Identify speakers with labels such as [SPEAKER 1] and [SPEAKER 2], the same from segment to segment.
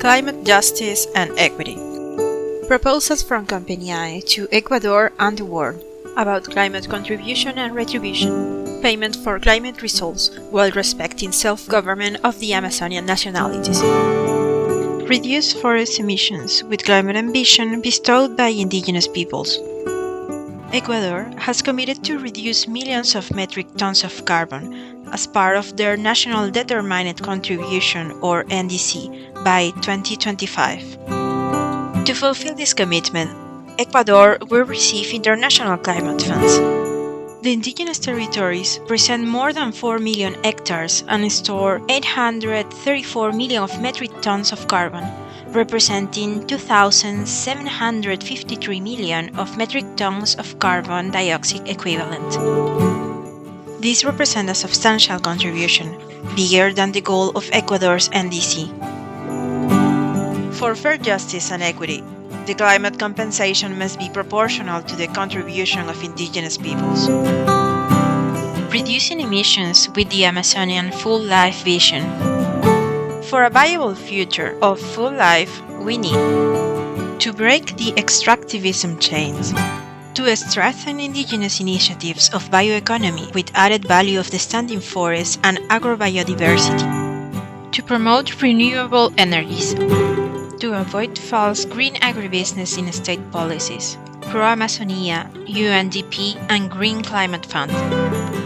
[SPEAKER 1] Climate justice and equity. Proposals from Confeniae to Ecuador and the world about climate contribution and retribution, payment for climate results while respecting self-government of the Amazonian nationalities. Reduce forest emissions with climate ambition bestowed by indigenous peoples. Ecuador has committed to reduce millions of metric tons of carbon as part of their National Determined Contribution or NDC by 2025. To fulfill this commitment, Ecuador will receive international climate funds. The indigenous territories present more than 4 million hectares and store 834 million of metric tons of carbon, representing 2,753 million of metric tons of carbon dioxide equivalent. This represents a substantial contribution, bigger than the goal of Ecuador's NDC. For fair justice and equity, the climate compensation must be proportional to the contribution of indigenous peoples. Reducing emissions with the Amazonian full life vision. For a viable future of full life, we need to break the extractivism chains, to strengthen indigenous initiatives of bioeconomy with added value of the standing forests and agrobiodiversity, to promote renewable energies, to avoid false green agribusiness in state policies, Pro-Amazonia, UNDP, and Green Climate Fund.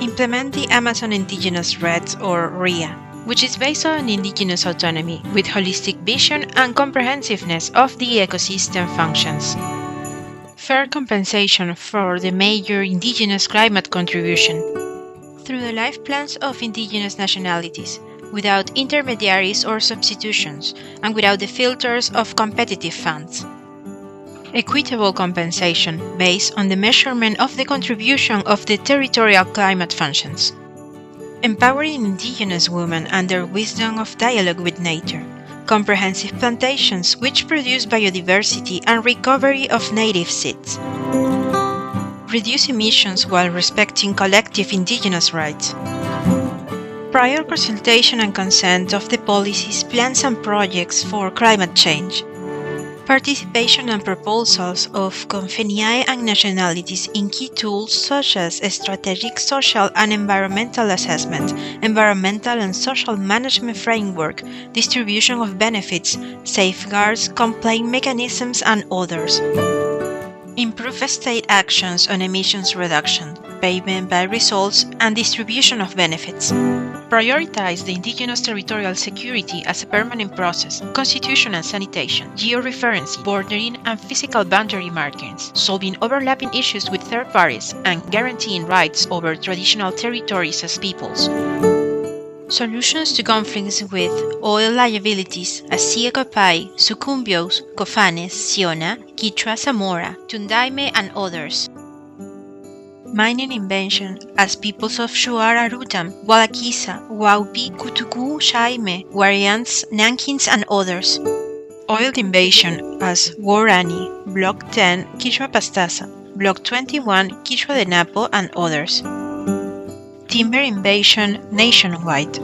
[SPEAKER 1] Implement the Amazon Indigenous Rights or RIA, which is based on indigenous autonomy with holistic vision and comprehensiveness of the ecosystem functions. Fair compensation for the major indigenous climate contribution through the life plans of indigenous nationalities, without intermediaries or substitutions, and without the filters of competitive funds. Equitable compensation based on the measurement of the contribution of the territorial climate functions. Empowering indigenous women and their wisdom of dialogue with nature. Comprehensive plantations which produce biodiversity and recovery of native seeds. Reduce emissions while respecting collective indigenous rights. Prior consultation and consent of the policies, plans and projects for climate change. Participation and proposals of Confeniae and nationalities in key tools such as strategic social and environmental assessment, environmental and social management framework, distribution of benefits, safeguards, complaint mechanisms, and others. Improve state actions on emissions reduction, payment by results, and distribution of benefits. Prioritize the indigenous territorial security as a permanent process, constitution and sanitation, georeferencing, bordering and physical boundary markings, solving overlapping issues with third parties, and guaranteeing rights over traditional territories as peoples. Solutions to conflicts with oil liabilities as Coica, Sucumbios, Cofanes, Siona, Quichua Zamora, Tundaime, and others. Mining invention as peoples of Shuar Arutam, Walaquiza, Waupi, Kutuku, Shaime, Wariants, Nankins, and others. Oil invasion as Guarani, Block 10, Quichua Pastaza, Block 21, Quichua de Napo, and others. Timber invasion nationwide.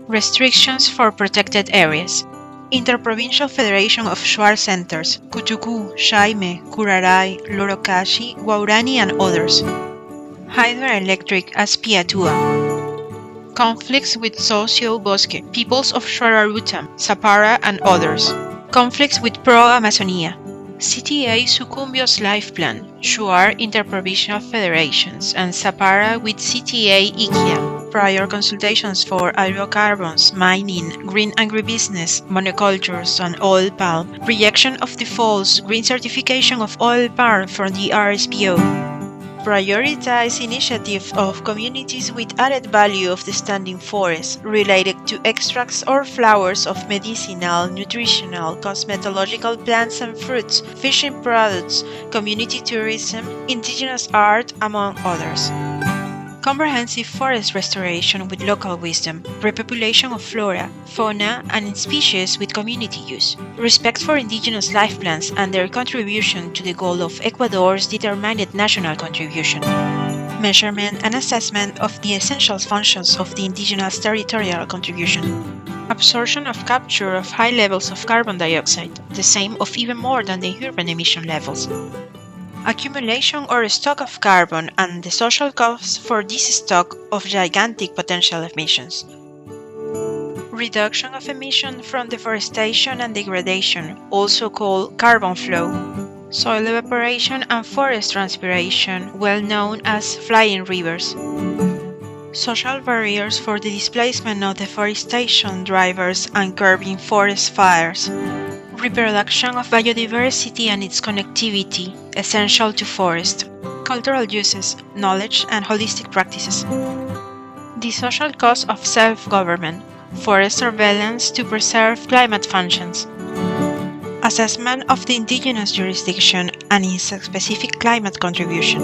[SPEAKER 1] Restrictions for protected areas. Interprovincial Federation of Shuar Centers, Kutuku, Shaime, Curaray, Lorocashi, Guarani, and others. Hydroelectric as Piatua. Conflicts with Socio-Bosque, peoples of Shuararutam, Zapara, and others. Conflicts with Pro-Amazonia. CTA Sucumbios Life Plan, Shuar Interprovincial Federations, and Zapara with CTA IKIA. Prior consultations for hydrocarbons, mining, green agribusiness, monocultures, and oil palm. Rejection of the false green certification of oil palm from the RSPO. Prioritize initiative of communities with added value of the standing forest related to extracts or flowers of medicinal, nutritional, cosmetological plants and fruits, fishing products, community tourism, indigenous art, among others. Comprehensive forest restoration with local wisdom, repopulation of flora, fauna, and species with community use, respect for indigenous life plans and their contribution to the goal of Ecuador's determined national contribution. measurement and assessment of the essential functions of the indigenous territorial contribution, absorption of capture of high levels of carbon dioxide, the same of even more than the urban emission levels, accumulation or stock of carbon and the social costs for this stock of gigantic potential emissions, reduction of emission from deforestation and degradation, also called carbon flow, soil evaporation and forest transpiration, well known as flying rivers, social barriers for the displacement of deforestation drivers and curbing forest fires, reproduction of biodiversity and its connectivity, essential to forest, cultural uses, knowledge and holistic practices, the social cost of self-government, forest surveillance to preserve climate functions, assessment of the indigenous jurisdiction and its specific climate contribution,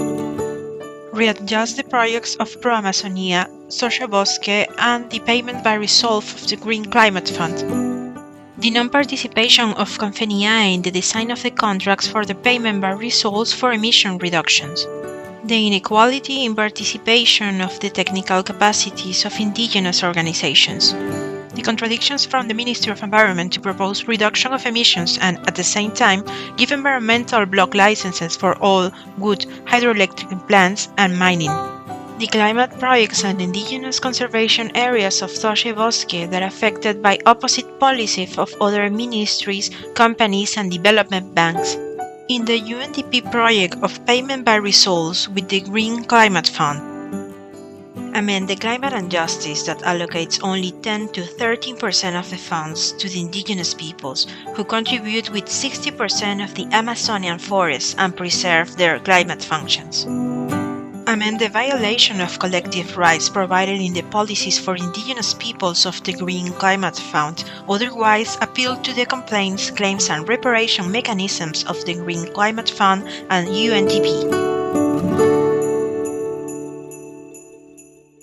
[SPEAKER 1] readjust the projects of Pro-Amazonia, Sociobosque, and the payment by resolve of the Green Climate Fund, the non-participation of Confeniae in the design of the contracts for the payment by results for emission reductions, the inequality in participation of the technical capacities of indigenous organizations, the contradictions from the Ministry of Environment to propose reduction of emissions and, at the same time, give environmental block licenses for all wood, hydroelectric plants, and mining, the climate projects and indigenous conservation areas of Sociobosque that are affected by opposite policies of other ministries, companies, and development banks, in the UNDP project of payment by results with the Green Climate Fund, amend the climate and justice that allocates only 10 to 13% of the funds to the indigenous peoples, who contribute with 60% of the Amazonian forests and preserve their climate functions. Amend the violation of collective rights provided in the policies for indigenous peoples of the Green Climate Fund, otherwise appeal to the complaints, claims and reparation mechanisms of the Green Climate Fund and UNDP.